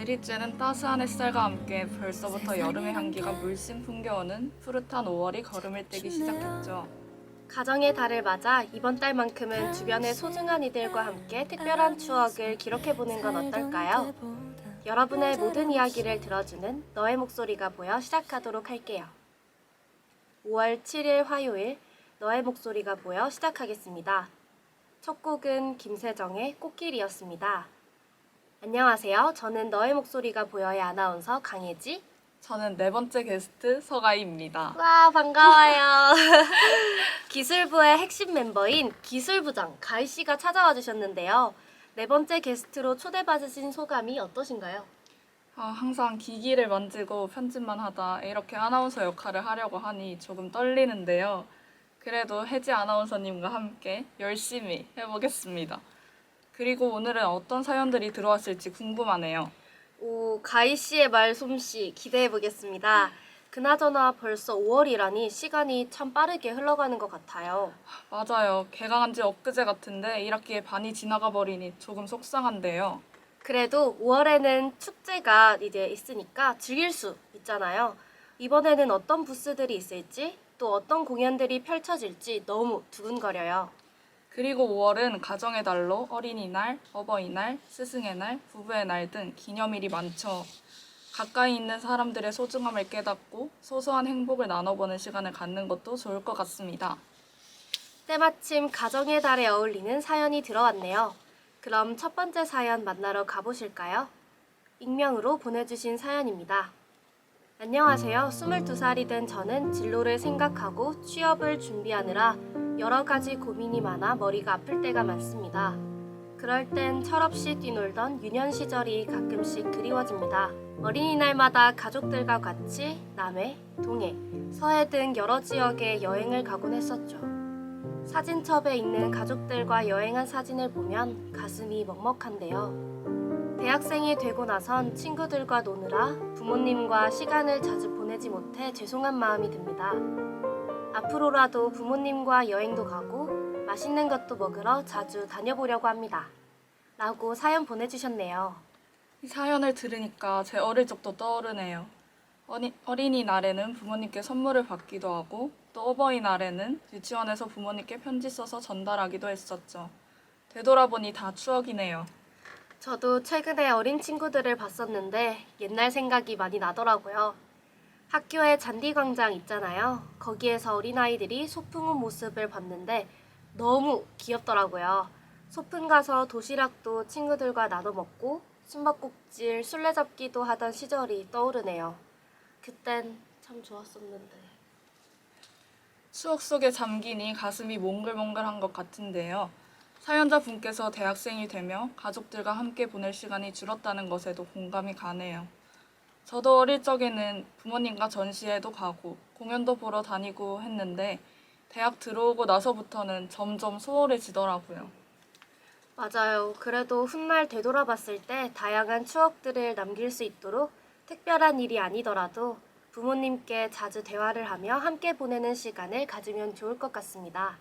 내리쬐는 따스한 햇살과 함께 벌써부터 여름의 향기가 물씬 풍겨오는 푸릇한 5월이 걸음을 떼기 시작했죠. 가정의 달을 맞아 이번 달만큼은 주변의 소중한 이들과 함께 특별한 추억을 기록해보는 건 어떨까요? 여러분의 모든 이야기를 들어주는 너의 목소리가 보여 시작하도록 할게요. 5월 7일 화요일 너의 목소리가 보여 시작하겠습니다. 첫 곡은 김세정의 꽃길이었습니다. 안녕하세요. 저는 너의 목소리가 보여의 아나운서 강혜지. 저는 네 번째 게스트 서가희입니다. 와, 반가워요. 기술부의 핵심 멤버인 기술부장 가희 씨가 찾아와 주셨는데요. 네 번째 게스트로 초대받으신 소감이 어떠신가요? 항상 기기를 만지고 편집만 하다 이렇게 아나운서 역할을 하려고 하니 조금 떨리는데요. 그래도 혜지 아나운서님과 함께 열심히 해보겠습니다. 그리고 오늘은 어떤 사연들이 들어왔을지 궁금하네요. 오, 가희 씨의 말솜씨 기대해 보겠습니다. 그나저나 벌써 5월이라니 시간이 참 빠르게 흘러가는 것 같아요. 맞아요. 개강한 지 엊그제 같은데 1학기에 반이 지나가 버리니 조금 속상한데요. 그래도 5월에는 축제가 이제 있으니까 즐길 수 있잖아요. 이번에는 어떤 부스들이 있을지 또 어떤 공연들이 펼쳐질지 너무 두근거려요. 그리고 5월은 가정의 달로 어린이날, 어버이날, 스승의 날, 부부의 날 등 기념일이 많죠. 가까이 있는 사람들의 소중함을 깨닫고 소소한 행복을 나눠보는 시간을 갖는 것도 좋을 것 같습니다. 때마침 가정의 달에 어울리는 사연이 들어왔네요. 그럼 첫 번째 사연 만나러 가보실까요? 익명으로 보내주신 사연입니다. 안녕하세요. 22살이 된 저는 진로를 생각하고 취업을 준비하느라 여러 가지 고민이 많아 머리가 아플 때가 많습니다. 그럴 땐 철없이 뛰놀던 유년 시절이 가끔씩 그리워집니다. 어린이날마다 가족들과 같이 남해, 동해, 서해 등 여러 지역에 여행을 가곤 했었죠. 사진첩에 있는 가족들과 여행한 사진을 보면 가슴이 먹먹한데요. 대학생이 되고 나선 친구들과 노느라 부모님과 시간을 자주 보내지 못해 죄송한 마음이 듭니다. 앞으로라도 부모님과 여행도 가고 맛있는 것도 먹으러 자주 다녀보려고 합니다. 라고 사연 보내주셨네요. 이 사연을 들으니까 제 어릴 적도 떠오르네요. 어린이날에는 부모님께 선물을 받기도 하고 또 어버이날에는 유치원에서 부모님께 편지 써서 전달하기도 했었죠. 되돌아보니 다 추억이네요. 저도 최근에 어린 친구들을 봤었는데 옛날 생각이 많이 나더라고요. 학교에 잔디광장 있잖아요. 거기에서 어린아이들이 소풍 온 모습을 봤는데 너무 귀엽더라고요. 소풍 가서 도시락도 친구들과 나눠 먹고 숨바꼭질, 술래잡기도 하던 시절이 떠오르네요. 그땐 참 좋았었는데. 추억 속에 잠기니 가슴이 몽글몽글한 것 같은데요. 사연자분께서 대학생이 되며 가족들과 함께 보낼 시간이 줄었다는 것에도 공감이 가네요. 저도 어릴 적에는 부모님과 전시회도 가고 공연도 보러 다니고 했는데 대학 들어오고 나서부터는 점점 소홀해지더라고요. 맞아요. 그래도 훗날 되돌아봤을 때 다양한 추억들을 남길 수 있도록 특별한 일이 아니더라도 부모님께 자주 대화를 하며 함께 보내는 시간을 가지면 좋을 것 같습니다.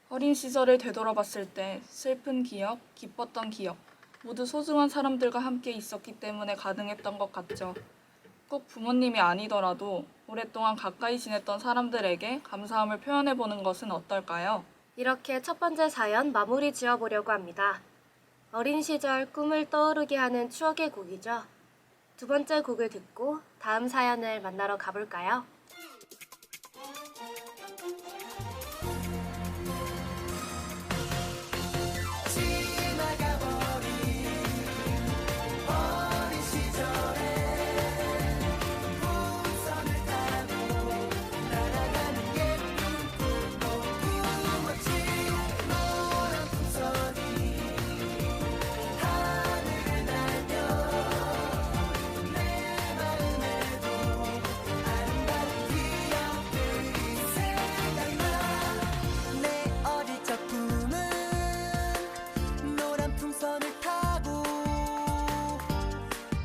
어린 시절을 되돌아봤을 때 슬픈 기억, 기뻤던 기억, 모두 소중한 사람들과 함께 있었기 때문에 가능했던 것 같죠. 꼭 부모님이 아니더라도 오랫동안 가까이 지냈던 사람들에게 감사함을 표현해보는 것은 어떨까요? 이렇게 첫 번째 사연 마무리 지어보려고 합니다. 어린 시절 꿈을 떠오르게 하는 추억의 곡이죠. 두 번째 곡을 듣고 다음 사연을 만나러 가볼까요?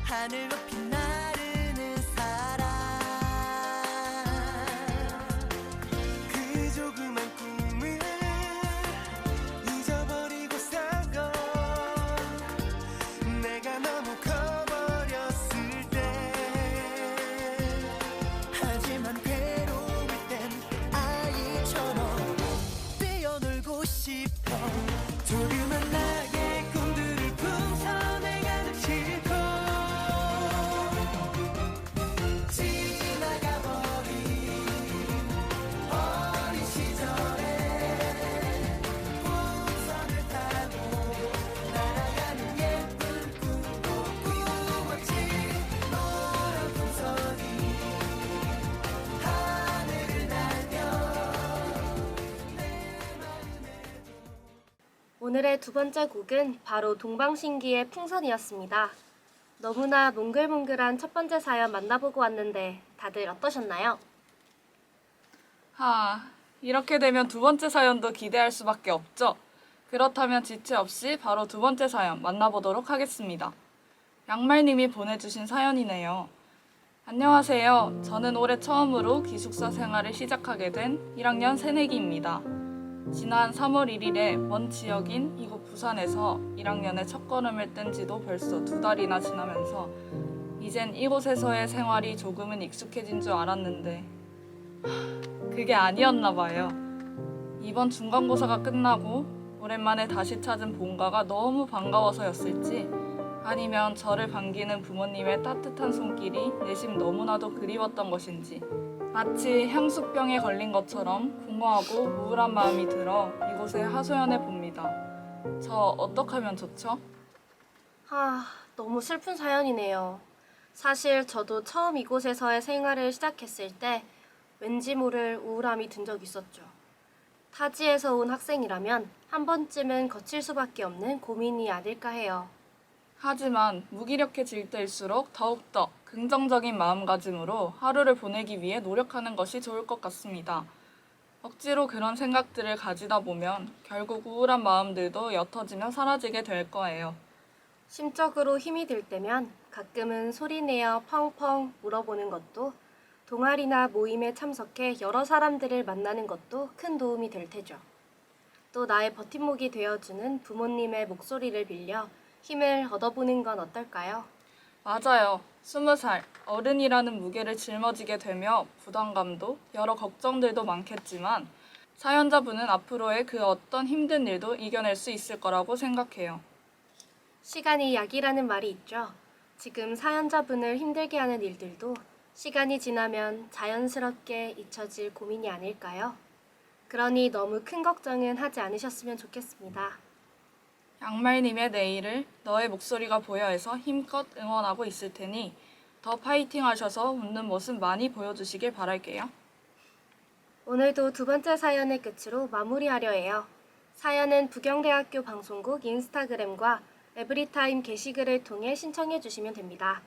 하늘 높이 나르는 사랑 그 조그만 꿈을 잊어버리고 산 건 내가 너무 커버렸어 오늘의 두 번째 곡은 바로 동방신기의 풍선이었습니다. 너무나 몽글몽글한 첫 번째 사연 만나보고 왔는데 다들 어떠셨나요? 이렇게 되면 두 번째 사연도 기대할 수밖에 없죠. 그렇다면 지체 없이 바로 두 번째 사연 만나보도록 하겠습니다. 양말님이 보내주신 사연이네요. 안녕하세요. 저는 올해 처음으로 기숙사 생활을 시작하게 된 1학년 새내기입니다. 지난 3월 1일에 먼 지역인 이곳 부산에서 1학년의 첫걸음을 뗀 지도 벌써 2달이나 지나면서 이젠 이곳에서의 생활이 조금은 익숙해진 줄 알았는데 그게 아니었나 봐요. 이번 중간고사가 끝나고 오랜만에 다시 찾은 본가가 너무 반가워서였을지 아니면 저를 반기는 부모님의 따뜻한 손길이 내심 너무나도 그리웠던 것인지 마치 향수병에 걸린 것처럼 공허하고 우울한 마음이 들어 이곳에 하소연해 봅니다. 저 어떡하면 좋죠? 너무 슬픈 사연이네요. 사실 저도 처음 이곳에서의 생활을 시작했을 때 왠지 모를 우울함이 든 적 있었죠. 타지에서 온 학생이라면 한 번쯤은 거칠 수밖에 없는 고민이 아닐까 해요. 하지만 무기력해질 때일수록 더욱더 긍정적인 마음가짐으로 하루를 보내기 위해 노력하는 것이 좋을 것 같습니다. 억지로 그런 생각들을 가지다 보면 결국 우울한 마음들도 옅어지며 사라지게 될 거예요. 심적으로 힘이 들 때면 가끔은 소리내어 펑펑 울어보는 것도 동아리나 모임에 참석해 여러 사람들을 만나는 것도 큰 도움이 될 테죠. 또 나의 버팀목이 되어주는 부모님의 목소리를 빌려 힘을 얻어보는 건 어떨까요? 맞아요. 20살, 어른이라는 무게를 짊어지게 되며 부담감도 여러 걱정들도 많겠지만 사연자분은 앞으로의 그 어떤 힘든 일도 이겨낼 수 있을 거라고 생각해요. 시간이 약이라는 말이 있죠. 지금 사연자분을 힘들게 하는 일들도 시간이 지나면 자연스럽게 잊혀질 고민이 아닐까요? 그러니 너무 큰 걱정은 하지 않으셨으면 좋겠습니다. 양말님의 내일을 너의 목소리가 보여해서 힘껏 응원하고 있을 테니 더 파이팅 하셔서 웃는 모습 많이 보여주시길 바랄게요. 오늘도 두 번째 사연을 끝으로 마무리하려 해요. 사연은 부경대학교 방송국 인스타그램과 에브리타임 게시글을 통해 신청해 주시면 됩니다.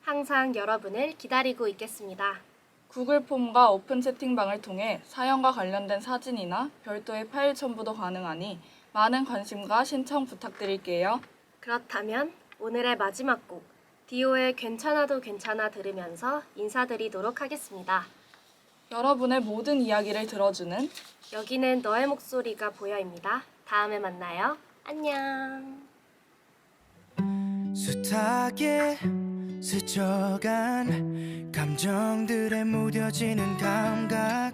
항상 여러분을 기다리고 있겠습니다. 구글 폼과 오픈 채팅방을 통해 사연과 관련된 사진이나 별도의 파일 첨부도 가능하니 많은 관심과 신청 부탁드릴게요. 그렇다면 오늘의 마지막 곡 디오의 괜찮아도 괜찮아 들으면서 인사드리도록 하겠습니다. 여러분의 모든 이야기를 들어주는 여기는 너의 목소리가 보여입니다. 다음에 만나요. 안녕. 숱하게 스쳐간 감정들에 무뎌지는 감각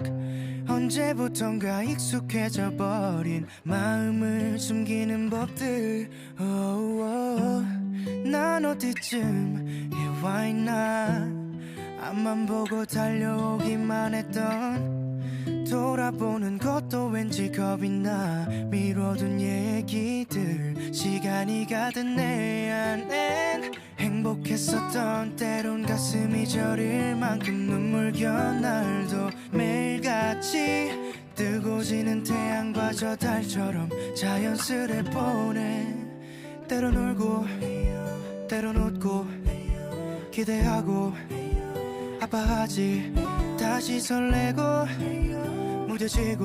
언제부턴가 익숙해져 버린 마음을 숨기는 법들 난 어디쯤 와 있나 앞만 보고 달려오기만 했던 돌아보는 것도 왠지 겁이 나 미뤄둔 얘기들 시간이 가든 내 안엔 행복했었던 때론 가슴이 저릴 만큼 눈물겨 날도 매일같이 뜨고 지는 태양과 저 달처럼 자연스레 보내 때론 울고 때론 웃고 기대하고 아파하지 다시 설레고 무뎌지고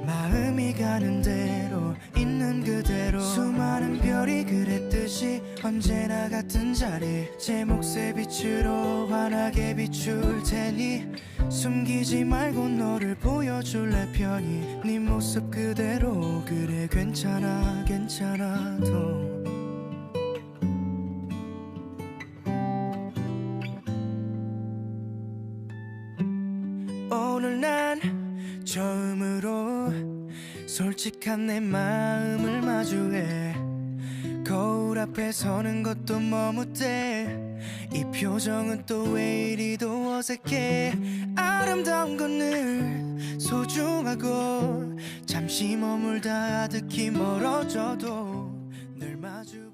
마음이 가는 대로 있는 그대로 수많은 별이 그랬듯이 언제나 같은 자리 제 몫의 빛으로 환하게 비출 테니 숨기지 말고 너를 보여줄래 편히 네 모습 그대로 그래 괜찮아 괜찮아도 오늘 난 처음으로 솔직한 내 마음을 마주해 거울 앞에 서는 것도 머뭇대 이 표정은 또 왜 이리도 어색해 아름다운 건 늘 소중하고 잠시 머물다 아득히 멀어져도 늘 마주